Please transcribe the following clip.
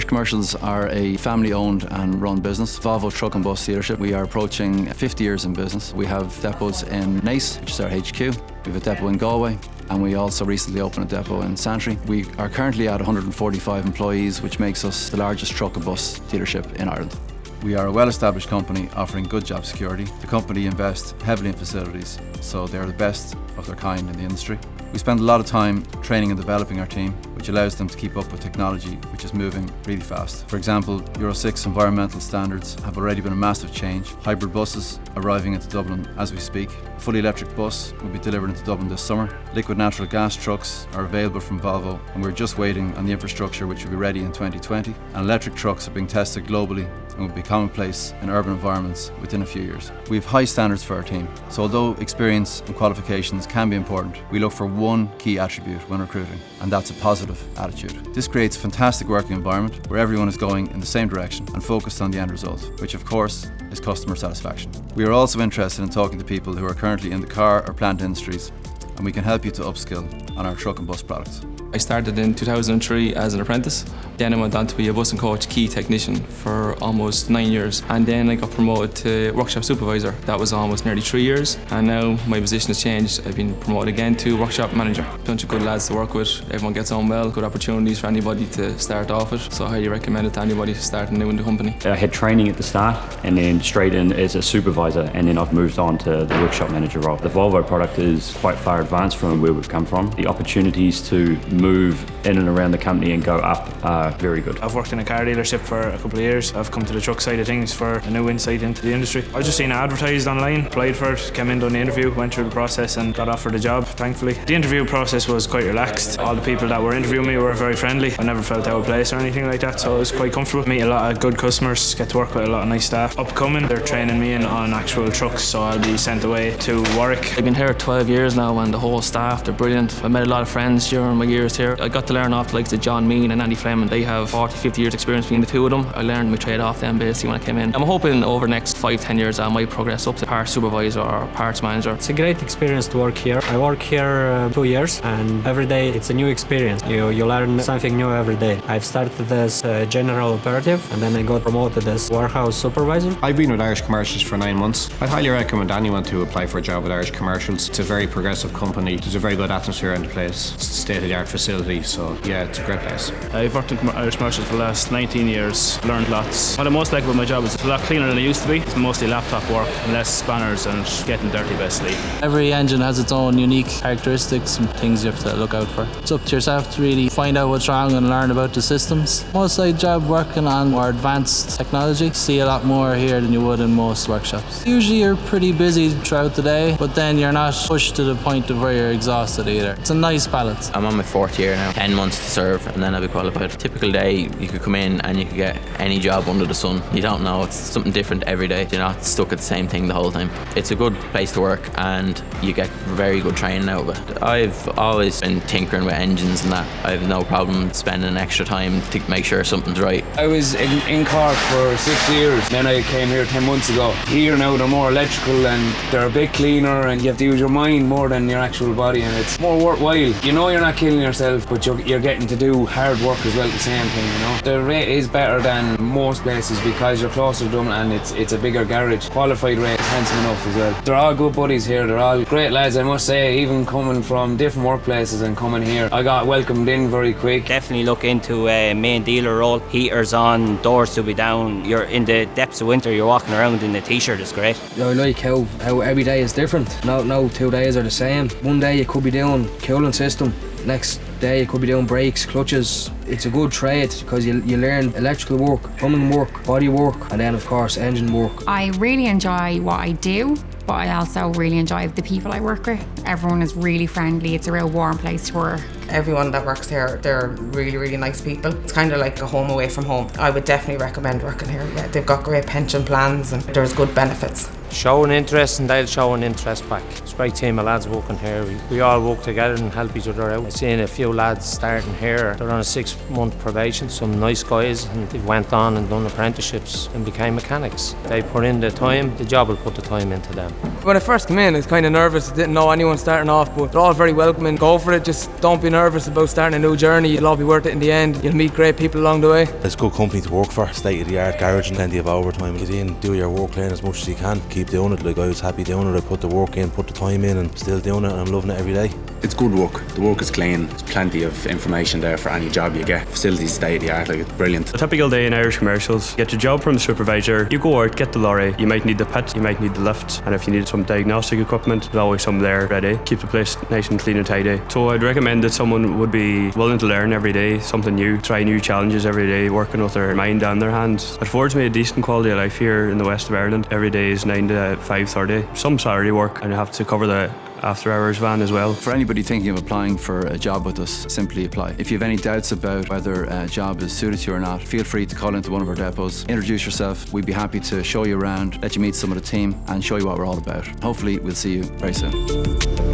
Irish Commercials are a family-owned and run business. Volvo Truck and Bus dealership. We are approaching 50 years in business. We have depots in Naas, which is our HQ. We have a depot in Galway, and we also recently opened a depot in Santry. We are currently at 145 employees, which makes us the largest truck and bus dealership in Ireland. We are a well-established company offering good job security. The company invests heavily in facilities, so they're the best of their kind in the industry. We spend a lot of time training and developing our team, which allows them to keep up with technology, which is moving really fast. For example, Euro 6 environmental standards have already been a massive change. Hybrid buses arriving into Dublin as we speak. A fully electric bus will be delivered into Dublin this summer. Liquid natural gas trucks are available from Volvo, and we're just waiting on the infrastructure which will be ready in 2020. And electric trucks are being tested globally and will be commonplace in urban environments within a few years. We have high standards for our team, so although experience and qualifications can be important, we look for one key attribute when recruiting, and that's a positive attitude. This creates a fantastic working environment where everyone is going in the same direction and focused on the end result, which of course is customer satisfaction. We are also interested in talking to people who are currently in the car or plant industries, and we can help you to upskill on our truck and bus products. I started in 2003 as an apprentice. Then I went on to be a bus and coach key technician for almost 9 years. And then I got promoted to workshop supervisor. That was almost nearly 3 years. And now my position has changed. I've been promoted again to workshop manager. Bunch of good lads to work with. Everyone gets on well. Good opportunities for anybody to start off with. So I highly recommend it to anybody starting new in the company. I had training at the start and then straight in as a supervisor, and then I've moved on to the workshop manager role. The Volvo product is quite far advanced from where we've come from. The opportunities to move in and around the company and go up are very good. I've worked in a car dealership for a couple of years. I've come to the truck side of things for a new insight into the industry. I just seen it advertised online, applied for it, came in, done the interview, went through the process and got offered the job, thankfully. The interview process was quite relaxed. All the people that were interviewing me were very friendly. I never felt out of place or anything like that, so it was quite comfortable. Meet a lot of good customers, get to work with a lot of nice staff. Upcoming, they're training me in on actual trucks, so I'll be sent away to Warwick. I've been here 12 years now, and the whole staff, they're brilliant. I met a lot of friends during my years here. I got to learn off the likes of John Mean and Andy Fleming. They have 40, 50 years experience between the two of them. I learned my trade off them basically when I came in. I'm hoping over the next 5-10 years I might progress up to parts supervisor or parts manager. It's a great experience to work here. I work here 2 years, and every day it's a new experience. You learn something new every day. I've started as a general operative, and then I got promoted as warehouse supervisor. I've been with Irish Commercials for 9 months. I'd highly recommend anyone to apply for a job with Irish Commercials. It's a very progressive company. There's a very good atmosphere in the place. It's a state-of-the-art facility, so yeah, it's a great place. I've worked in Irish Commercials for the last 19 years, learned lots. What I most like about my job is it's a lot cleaner than it used to be. It's mostly laptop work, less spanners and getting dirty basically. Every engine has its own unique characteristics and things you have to look out for. It's up to yourself to really find out what's wrong and learn about the systems. Most of the job working on more advanced technology, see a lot more here than you would in most workshops. Usually you're pretty busy throughout the day, but then you're not pushed to the point of where you're exhausted either. It's a nice balance. I'm on my 4th year now, 10 months to serve and then I'll be qualified. Typical day, you could come in and you could get any job under the sun. You don't know, it's something different every day. You're not stuck at the same thing the whole time. It's a good place to work and you get very good training out of it. I've always been tinkering with engines and that. I have no problem spending extra time to make sure something's right. I was in Cork for 6 years, then I came here 10 months ago. Here now they're more electrical and they're a bit cleaner and you have to use your mind more than your actual body, and it's more worthwhile. You know you're not killing yourself, but you're getting to do hard work as well at the same thing, you know. The rate is better than most places because you're closer to Dublin and it's a bigger garage. Qualified rate is handsome enough as well. They're all good buddies here, they're all great lads, I must say. Even coming from different workplaces and coming here, I got welcomed in very quick. Definitely look into a main dealer role. Heaters on, doors to be down. You're in the depths of winter, you're walking around in a t-shirt, it's great. I like how every day is different. No 2 days are the same. One day you could be doing cooling system, next day you could be doing brakes, clutches. It's a good trade because you learn electrical work, plumbing work, body work, and then of course engine work. I really enjoy what I do, but I also really enjoy the people I work with. Everyone is really friendly. It's a real warm place to work. Everyone that works here, they're really, really nice people. It's kind of like a home away from home. I would definitely recommend working here. Yeah, they've got great pension plans and there's good benefits. show an interest and they'll show an interest back. It's a great team of lads working here. We all work together and help each other out. I've seen a few lads starting here. They're on a 6-month probation, some nice guys, and they went on and done apprenticeships and became mechanics. They put in the time, the job will put the time into them. When I first came in, I was kind of nervous. I didn't know anyone starting off, but they're all very welcoming. Go for it, just don't be nervous about starting a new journey. It'll all be worth it in the end. You'll meet great people along the way. It's a good company to work for, state-of-the-art garage and plenty of overtime. Get in, do your work, learn as much as you can, keep doing it. Like I was happy doing it, I put the work in, put the time in and still doing it and I'm loving it every day. It's good work, the work is clean, there's plenty of information there for any job you get. Facilities state-of-the-art, like it's brilliant. A typical day in Irish commercials, get your job from the supervisor, you go out, get the lorry, you might need the pit, you might need the lift, and if you need some diagnostic equipment, there's always some there ready. Keep the place nice and clean and tidy. So I'd recommend that someone would be willing to learn every day, something new, try new challenges every day, working with their mind and their hands. It affords me a decent quality of life here in the west of Ireland. Every day is 9 to 5:30. Some Saturday work and I have to cover the after hours van as well. For anybody thinking of applying for a job with us, simply apply. If you have any doubts about whether a job is suited to you or not, feel free to call into one of our depots, introduce yourself. We'd be happy to show you around, let you meet some of the team and show you what we're all about. Hopefully we'll see you very soon.